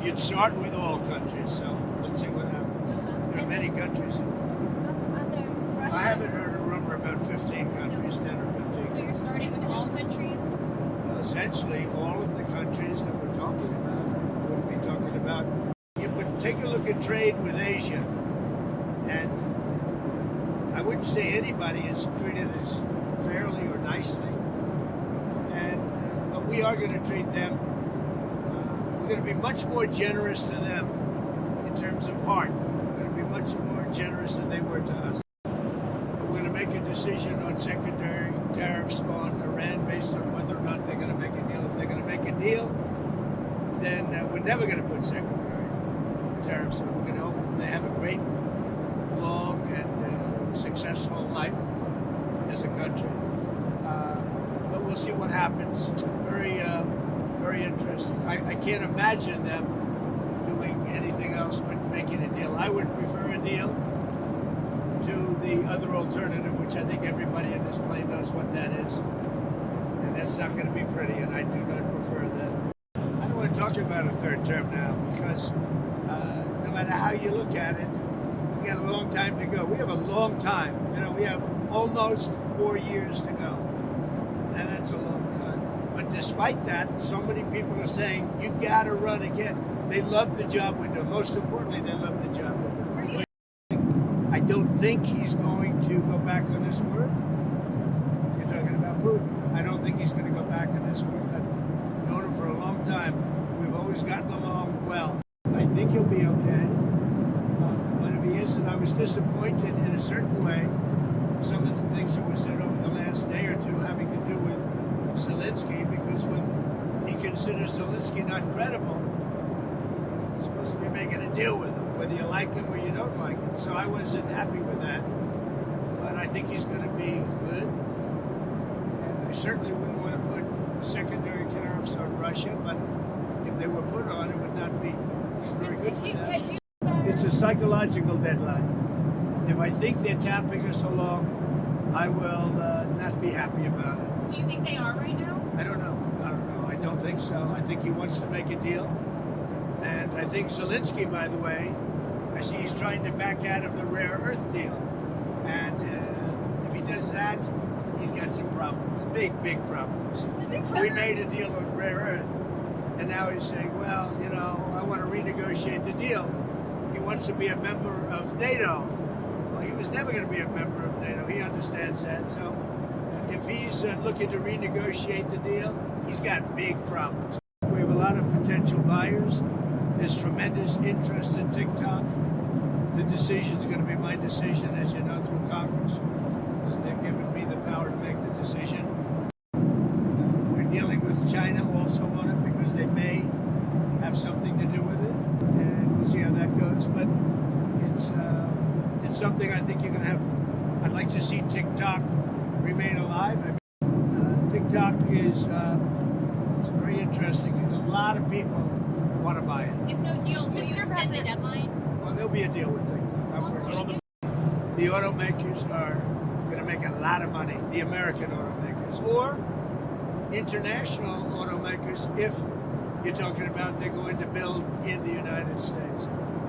you'd start with all countries, so let's see what happens. There are many countries. I haven't heard a rumor about 15 countries, 10 or 15. So you're starting with all countries? Well, essentially, all of the countries that we're talking about, we'll be talking about. You would take a look at trade with Asia, and I wouldn't say anybody is treated as fairly or nicely, and but we are going to treat them. We're going to be much more generous to them in terms of heart. We're going to be much more generous than they were to us. We're going to make a decision on secondary tariffs on Iran based on whether or not they're going to make a deal. If they're going to make a deal, then we're never going to put secondary tariffs on. We're going to hope they have a great, long, and successful life as a country. But we'll see what happens. It's very interesting. I can't imagine them doing anything else but making a deal. I would prefer a deal to the other alternative, which I think everybody in this plane knows what that is. And that's not going to be pretty, and I do not prefer that. I don't want to talk about a third term now, because no matter how you look at it, we got a long time to go. We have a long time. You know, we have almost 4 years to go. And that's a long time. But despite that, so many people are saying, you've got to run again. They love the job we do. Most importantly, they love the job we do. I don't think he's going to go back on his word. You're talking about Putin. I don't think he's going to go back on his word. I've known him for a long time. We've always gotten along well. I think he'll be okay. But if he isn't, I was disappointed in a certain way. Some of the things that were said over the last day or two having to do with Zelensky, because when he considers Zelensky not credible, he's supposed to be making a deal with him, whether you like him or you don't like him. So I wasn't happy with that. But I think he's going to be good. And I certainly wouldn't want to put secondary tariffs on Russia, but if they were put on, it would not be very good for them. It's a psychological deadline. If I think they're tapping us along, I will not be happy about it. Do you think they are right now? I don't know. I don't think so. I think he wants to make a deal. And I think Zelensky, by the way, I see he's trying to back out of the rare earth deal. And if he does that, he's got some problems. Big problems. We made a deal on rare earth. And now he's saying, well, you know, I want to renegotiate the deal. He wants to be a member of NATO. Well, he was never going to be a member of NATO. He understands that. So if he's looking to renegotiate the deal, he's got big problems. We have a lot of potential buyers. There's tremendous interest in TikTok. The decision is going to be my decision, as you know, through Congress. They've given me the power to make the decision. We're dealing with China also on it because they may have something to do with it. And we'll see how that goes. But it's something I think you're going to have. I'd like to see TikTok remain alive. I mean, TikTok is it's very interesting. A lot of people want to buy it. If no deal, will you extend the deadline? Well, there'll be a deal with TikTok. The automakers are going to make a lot of money. The American automakers or international automakers, if you're talking about they're going to build in the United States.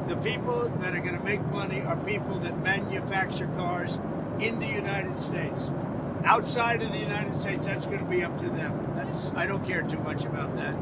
The people that are going to make money are people that manufacture cars in the United States. Outside of the United States, that's going to be up to them. I don't care too much about that.